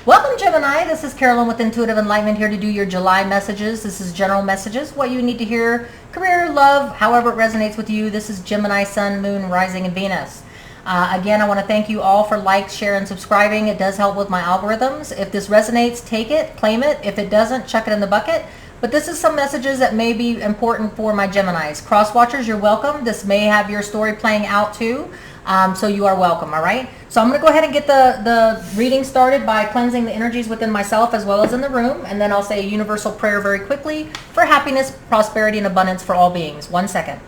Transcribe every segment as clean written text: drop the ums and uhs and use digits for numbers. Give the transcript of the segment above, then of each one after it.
Welcome, Gemini. This is Carolyn with Intuitive Enlightenment here to do your July messages. This is general messages, what you need to hear, career, love, however it resonates with you. This is Gemini, Sun, Moon, Rising, and Venus. Again, I want to thank you all for likes, share, and subscribing. It does help with my algorithms. If this resonates, take it, claim it. If it doesn't, chuck it in the bucket. But this is some messages that may be important for my Geminis. Cross watchers, you're welcome. This may have your story playing out too. So you are welcome, all right? So I'm going to go ahead and get the reading started by cleansing the energies within myself as well as in the room. And then I'll say a universal prayer very quickly for happiness, prosperity, and abundance for all beings. 1 second.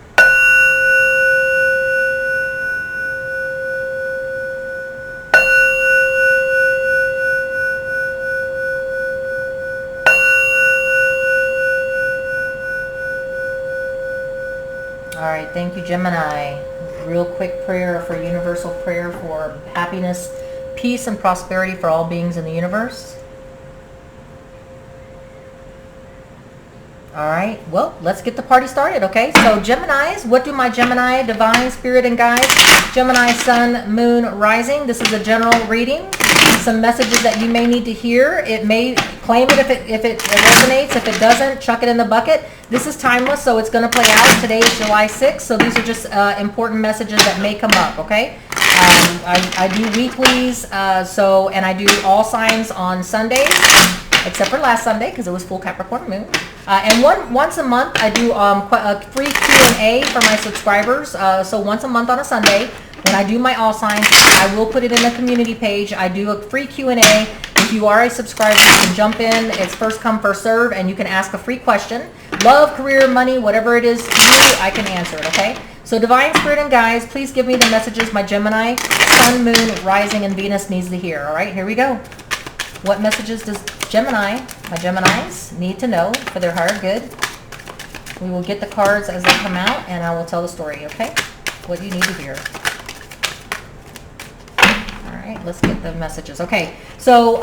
All right, thank you, Gemini. Real quick prayer for universal prayer for happiness, peace, and prosperity for all beings in the universe. All right, well, let's get the party started, okay? So Geminis, what do my Gemini, divine, spirit, and guides? Gemini, Sun, Moon, Rising. This is a general reading. Some messages that you may need to hear. It may claim it if it resonates. If it doesn't, chuck it in the bucket. This is timeless, so it's going to play out. Today is July 6th, so these are just important messages that may come up, okay? I do weeklies, and I do all signs on Sundays, except for last Sunday because it was full Capricorn moon. And once a month, I do a free Q&A for my subscribers. So once a month on a Sunday, when I do my all signs, I will put it in the community page. I do a free Q&A. If you are a subscriber, you can jump in. It's first come, first serve, and you can ask a free question. Love, career, money, whatever it is to you, I can answer it, okay? So divine, spirit, and guides, please give me the messages my Gemini, Sun, Moon, Rising, and Venus needs to hear. All right, here we go. What messages does Gemini, my Geminis, need to know for their higher good? We will get the cards as they come out, and I will tell the story, okay? What you need to hear. All right, let's get the messages. Okay, so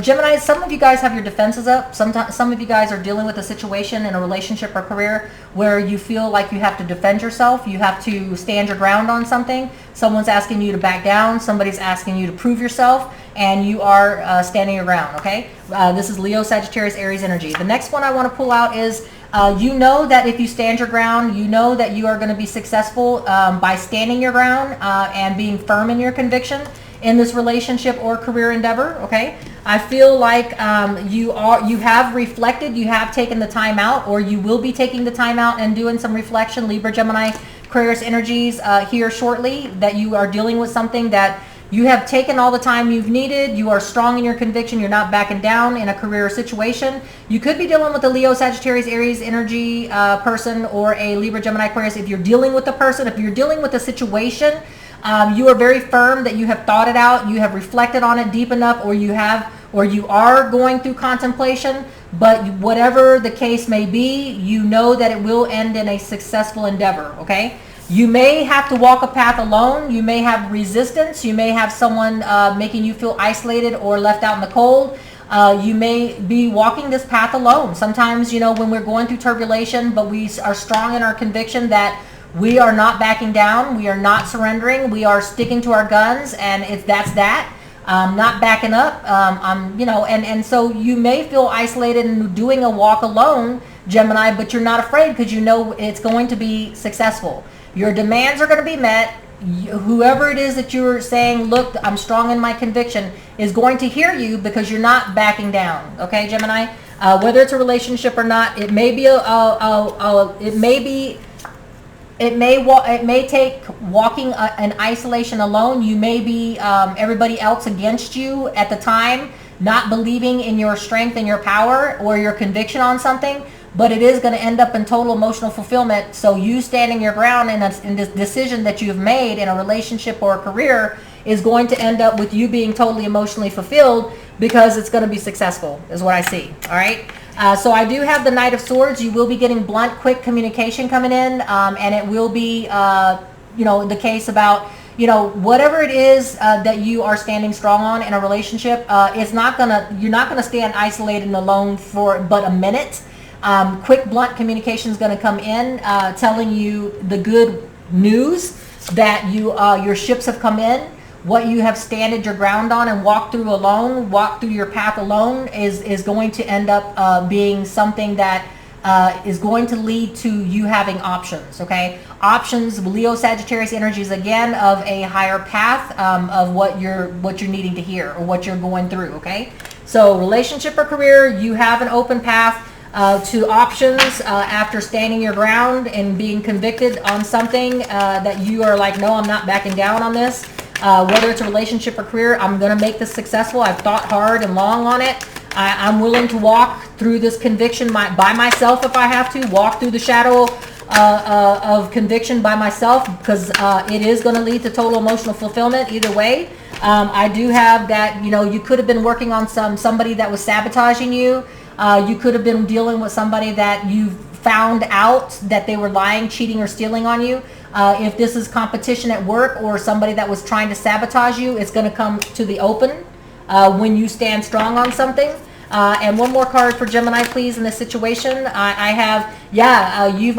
Gemini, some of you guys have your defenses up. Some of you guys are dealing with a situation in a relationship or career where you feel like you have to defend yourself. You have to stand your ground on something. Someone's asking you to back down. Somebody's asking you to prove yourself, and you are standing your ground, okay? This is Leo, Sagittarius, Aries energy. The next one I want to pull out is you know that if you stand your ground, you know that you are going to be successful by standing your ground and being firm in your conviction in this relationship or career endeavor, okay? I feel like you have reflected, you have taken the time out, or you will be taking the time out and doing some reflection, Libra, Gemini, Aquarius energies here shortly, that you are dealing with something that you have taken all the time you've needed. You are strong in your conviction. You're not backing down in a career situation. You could be dealing with a Leo, Sagittarius, Aries energy person, or a Libra, Gemini, Aquarius. If you're dealing with a person, if you're dealing with a situation, you are very firm that you have thought it out, you have reflected on it deep enough, or you are going through contemplation, but whatever the case may be, you know that it will end in a successful endeavor, okay? You may have to walk a path alone. You may have resistance. You may have someone making you feel isolated or left out in the cold. You may be walking this path alone. Sometimes, you know, when we're going through turbulation, but we are strong in our conviction that we are not backing down. We are not surrendering. We are sticking to our guns, and that's that. Not backing up. You know, and so you may feel isolated and doing a walk alone, Gemini, but you're not afraid because you know it's going to be successful. Your demands are going to be met. Whoever it is that you're saying, look, I'm strong in my conviction, is going to hear you because you're not backing down. Okay, Gemini? Whether it's a relationship or not, it may be it may take walking in isolation alone. You may be everybody else against you at the time, not believing in your strength and your power or your conviction on something, but it is going to end up in total emotional fulfillment. So you standing your ground in this decision that you've made in a relationship or a career is going to end up with you being totally emotionally fulfilled because it's going to be successful, is what I see. All right. So I do have the Knight of Swords. You will be getting blunt, quick communication coming in, and it will be, you know, the case about, you know, whatever it is that you are standing strong on in a relationship. You're not gonna stand isolated and alone for but a minute. Quick, blunt communication is going to come in, telling you the good news that your ships have come in. what you have standed your ground on and walked through your path alone is going to end up being something that is going to lead to you having options, okay? Options, Leo Sagittarius energies, again, of a higher path of what you're needing to hear or what you're going through, okay? So relationship or career, you have an open path to options after standing your ground and being convicted on something that you are like, no, I'm not backing down on this. Whether it's a relationship or career, I'm going to make this successful. I've thought hard and long on it. I'm willing to walk through this conviction by myself if I have to, walk through the shadow of conviction by myself, because it is going to lead to total emotional fulfillment either way. I do have that, you could have been working on somebody that was sabotaging you. You could have been dealing with somebody that you found out that they were lying, cheating, or stealing on you. If this is competition at work or somebody that was trying to sabotage you, it's going to come to the open when you stand strong on something. And one more card for Gemini, please, in this situation. I have, you've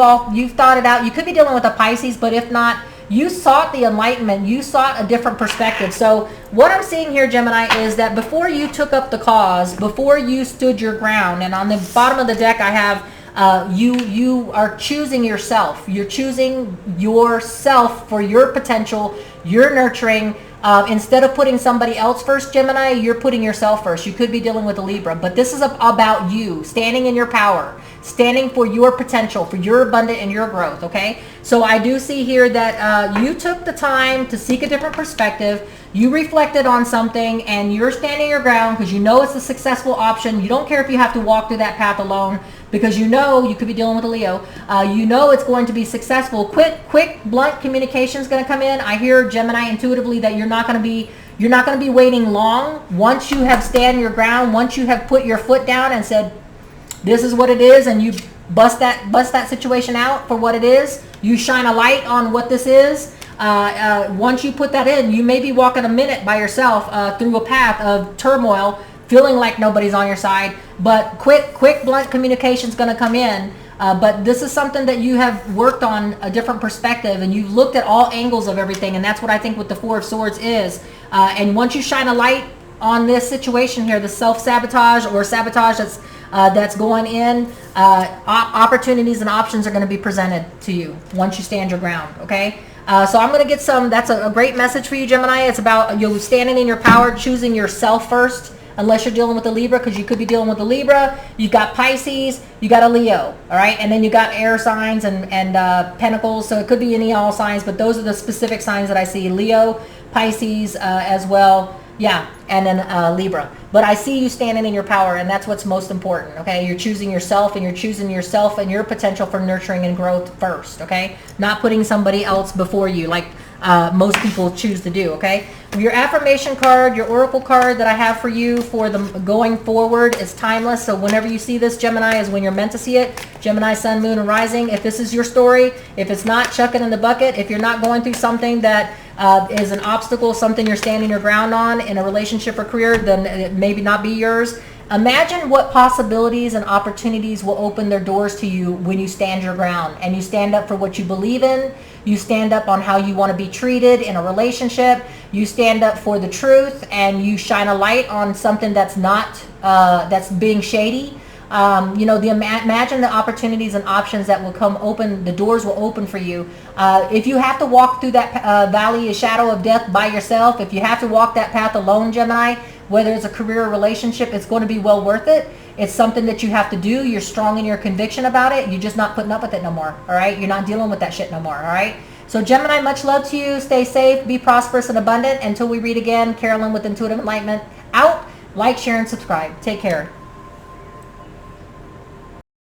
thought it out. You could be dealing with a Pisces, but if not, you sought the enlightenment. You sought a different perspective. So what I'm seeing here, Gemini, is that before you took up the cause, before you stood your ground, and on the bottom of the deck I have you are choosing yourself. You're choosing yourself for your potential, your nurturing. Instead of putting somebody else first, Gemini, you're putting yourself first. You could be dealing with a Libra, but this is about you standing in your power, standing for your potential, for your abundance and your growth, okay? So I do see here that you took the time to seek a different perspective. You reflected on something and you're standing your ground because you know it's a successful option. You don't care if you have to walk through that path alone, because you know you could be dealing with a Leo. You know it's going to be successful. Quick, blunt communication is going to come in. I hear, Gemini, intuitively that you're not going to be waiting long. Once you have stand your ground, once you have put your foot down and said, this is what it is, and you bust that situation out for what it is. You shine a light on what this is. Once you put that in, you may be walking a minute by yourself through a path of turmoil, feeling like nobody's on your side, but quick blunt communication is going to come in. But this is something that you have worked on a different perspective, and you've looked at all angles of everything, and that's what I think what the Four of Swords is. And once you shine a light on this situation here, the self-sabotage or sabotage that's going in, opportunities and options are going to be presented to you once you stand your ground, okay? So I'm going to get that's a great message for you, Gemini. It's about you standing in your power, choosing yourself first, unless you're dealing with a Libra, because you could be dealing with a Libra. You've got Pisces, you got a Leo, all right? And then you got air signs and Pentacles, so it could be any all signs, but those are the specific signs that I see. Leo, Pisces as well, yeah, and then Libra. But I see you standing in your power, and that's what's most important, okay? You're choosing yourself, and you're choosing yourself and your potential for nurturing and growth first, okay? Not putting somebody else before you, like most people choose to do, okay? Your affirmation card, your oracle card that I have for you for the going forward is timeless. So whenever you see this, Gemini, is when you're meant to see it. Gemini, sun, moon, and rising. If this is your story, if it's not, chuck it in the bucket. If you're not going through something that is an obstacle, something you're standing your ground on in a relationship or career, then it maybe not be yours. Imagine what possibilities and opportunities will open their doors to you when you stand your ground and you stand up for what you believe in. You stand up on how you want to be treated in a relationship. You stand up for the truth, and you shine a light on something that's not that's being shady. Imagine the opportunities and options that will come open. The doors will open for you. If you have to walk through that valley of shadow of death by yourself, if you have to walk that path alone, Gemini, whether it's a career or relationship, it's going to be well worth it. It's something that you have to do. You're strong in your conviction about it. You're just not putting up with it no more, all right? You're not dealing with that shit no more, all right? So Gemini, much love to you. Stay safe, be prosperous and abundant. Until we read again, Carolyn with Intuitive Enlightenment out. Like, share, and subscribe. Take care.